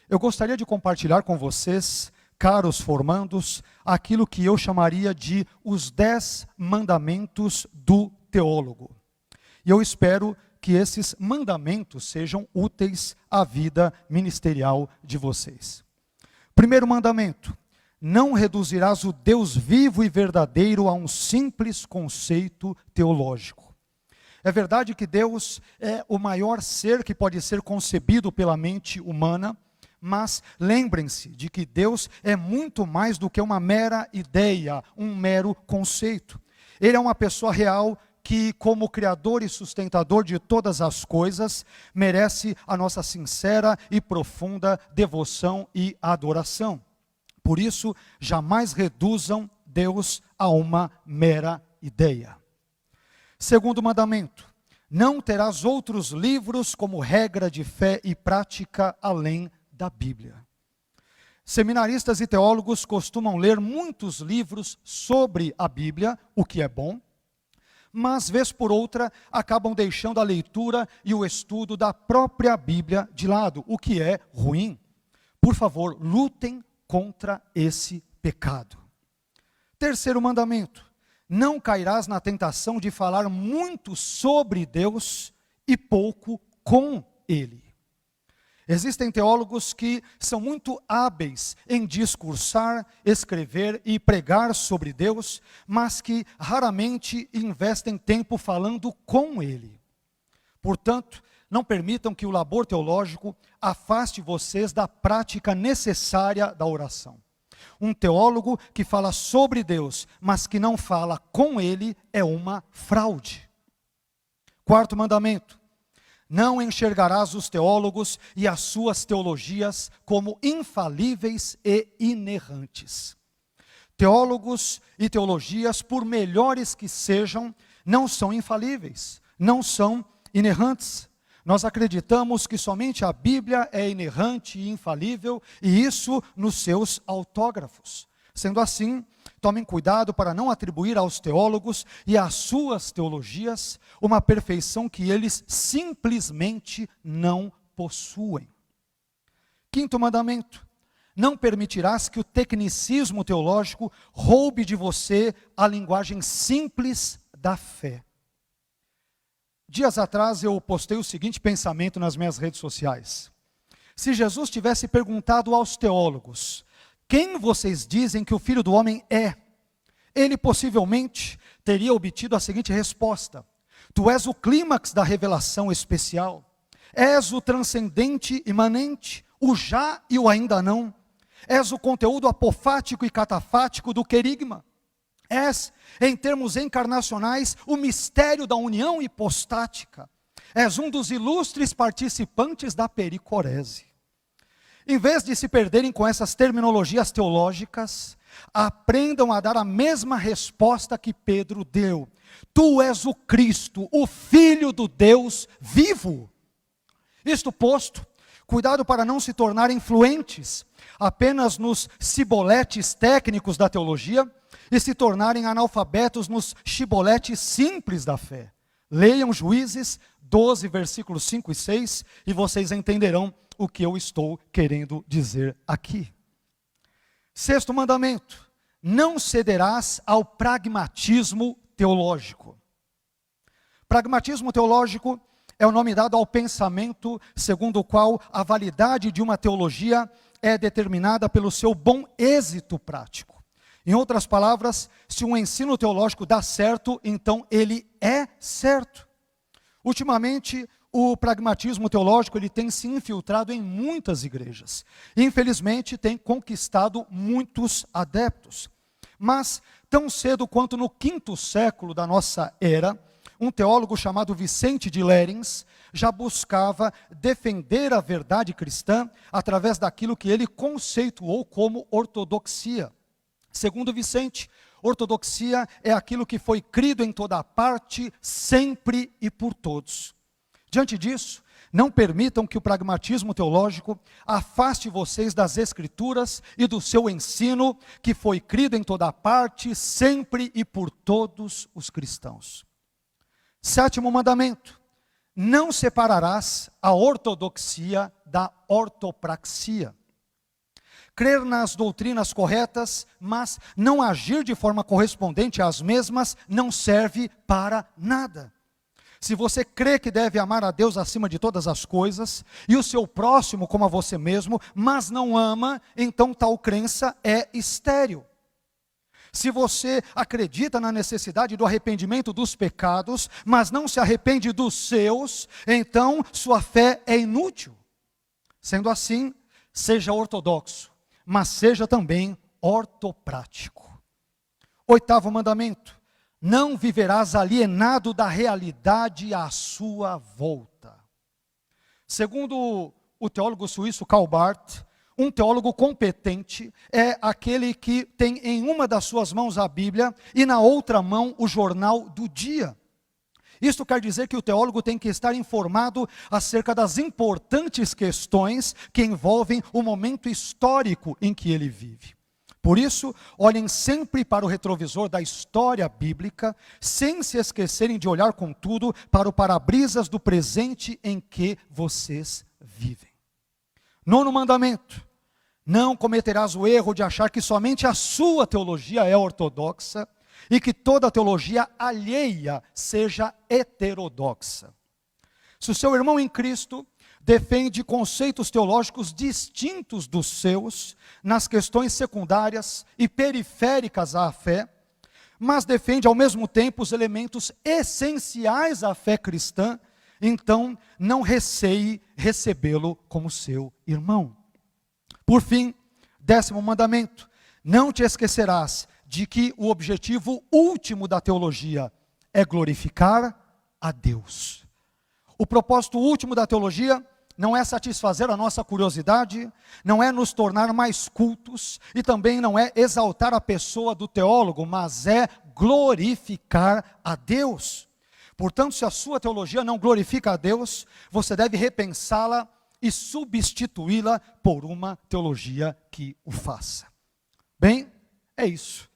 eu gostaria de compartilhar com vocês, caros formandos, aquilo que eu chamaria de os 10 mandamentos do teólogo. E eu espero que esses mandamentos sejam úteis à vida ministerial de vocês. Primeiro mandamento: não reduzirás o Deus vivo e verdadeiro a um simples conceito teológico. É verdade que Deus é o maior ser que pode ser concebido pela mente humana, mas lembrem-se de que Deus é muito mais do que uma mera ideia, um mero conceito. Ele é uma pessoa real que, como Criador e sustentador de todas as coisas, merece a nossa sincera e profunda devoção e adoração. Por isso, jamais reduzam Deus a uma mera ideia. Segundo mandamento: não terás outros livros como regra de fé e prática além da Bíblia. Seminaristas e teólogos costumam ler muitos livros sobre a Bíblia, o que é bom, mas, vez por outra, acabam deixando a leitura e o estudo da própria Bíblia de lado, o que é ruim. Por favor, lutem contra esse pecado. Terceiro mandamento: não cairás na tentação de falar muito sobre Deus e pouco com Ele. Existem teólogos que são muito hábeis em discursar, escrever e pregar sobre Deus, mas que raramente investem tempo falando com Ele. Portanto, não permitam que o labor teológico afaste vocês da prática necessária da oração. Um teólogo que fala sobre Deus, mas que não fala com Ele, é uma fraude. Quarto mandamento: não enxergarás os teólogos e as suas teologias como infalíveis e inerrantes. Teólogos e teologias, por melhores que sejam, não são infalíveis, não são inerrantes. Nós acreditamos que somente a Bíblia é inerrante e infalível, e isso nos seus autógrafos. Sendo assim, tomem cuidado para não atribuir aos teólogos e às suas teologias uma perfeição que eles simplesmente não possuem. Quinto mandamento: não permitirás que o tecnicismo teológico roube de você a linguagem simples da fé. Dias atrás eu postei o seguinte pensamento nas minhas redes sociais: se Jesus tivesse perguntado aos teólogos: quem vocês dizem que o Filho do Homem é? Ele possivelmente teria obtido a seguinte resposta: tu és o clímax da revelação especial, és o transcendente imanente, o já e o ainda não, és o conteúdo apofático e catafático do querigma, és, em termos encarnacionais, o mistério da união hipostática, és um dos ilustres participantes da pericorese. Em vez de se perderem com essas terminologias teológicas, aprendam a dar a mesma resposta que Pedro deu: tu és o Cristo, o Filho do Deus vivo. Isto posto, cuidado para não se tornarem influentes apenas nos ciboletes técnicos da teologia e se tornarem analfabetos nos chiboletes simples da fé. Leiam Juízes 12, versículos 5 e 6, e vocês entenderão o que eu estou querendo dizer aqui. Sexto mandamento: não cederás ao pragmatismo teológico. Pragmatismo teológico é o nome dado ao pensamento segundo o qual a validade de uma teologia é determinada pelo seu bom êxito prático. Em outras palavras, se um ensino teológico dá certo, então ele é certo. Ultimamente, o pragmatismo teológico ele tem se infiltrado em muitas igrejas. Infelizmente, tem conquistado muitos adeptos. Mas, tão cedo quanto no 5º século da nossa era, um teólogo chamado Vicente de Lérins já buscava defender a verdade cristã através daquilo que ele conceituou como ortodoxia. Segundo Vicente, ortodoxia é aquilo que foi crido em toda parte, sempre e por todos. Diante disso, não permitam que o pragmatismo teológico afaste vocês das Escrituras e do seu ensino, que foi crido em toda parte, sempre e por todos os cristãos. Sétimo mandamento: não separarás a ortodoxia da ortopraxia. Crer nas doutrinas corretas, mas não agir de forma correspondente às mesmas, não serve para nada. Se você crê que deve amar a Deus acima de todas as coisas, e o seu próximo como a você mesmo, mas não ama, então tal crença é estéril. Se você acredita na necessidade do arrependimento dos pecados, mas não se arrepende dos seus, então sua fé é inútil. Sendo assim, seja ortodoxo, mas seja também ortoprático. 8º mandamento: não viverás alienado da realidade à sua volta. Segundo o teólogo suíço Karl Barth, um teólogo competente é aquele que tem em uma das suas mãos a Bíblia e na outra mão o jornal do dia. Isto quer dizer que o teólogo tem que estar informado acerca das importantes questões que envolvem o momento histórico em que ele vive. Por isso, olhem sempre para o retrovisor da história bíblica, sem se esquecerem de olhar, contudo, para o para-brisas do presente em que vocês vivem. 9º mandamento: não cometerás o erro de achar que somente a sua teologia é ortodoxa e que toda teologia alheia seja heterodoxa. Se o seu irmão em Cristo defende conceitos teológicos distintos dos seus, nas questões secundárias e periféricas à fé, mas defende ao mesmo tempo os elementos essenciais à fé cristã, então não receie recebê-lo como seu irmão. Por fim, 10º mandamento: não te esquecerás de que o objetivo último da teologia é glorificar a Deus. O propósito último da teologia não é satisfazer a nossa curiosidade, não é nos tornar mais cultos, e também não é exaltar a pessoa do teólogo, mas é glorificar a Deus. Portanto, se a sua teologia não glorifica a Deus, você deve repensá-la e substituí-la por uma teologia que o faça. Bem, é isso.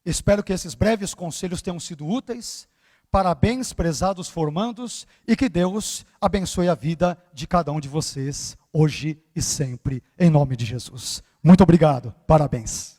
Espero que esses breves conselhos tenham sido úteis. Parabéns, prezados formandos, e que Deus abençoe a vida de cada um de vocês, hoje e sempre, em nome de Jesus. Muito obrigado, parabéns.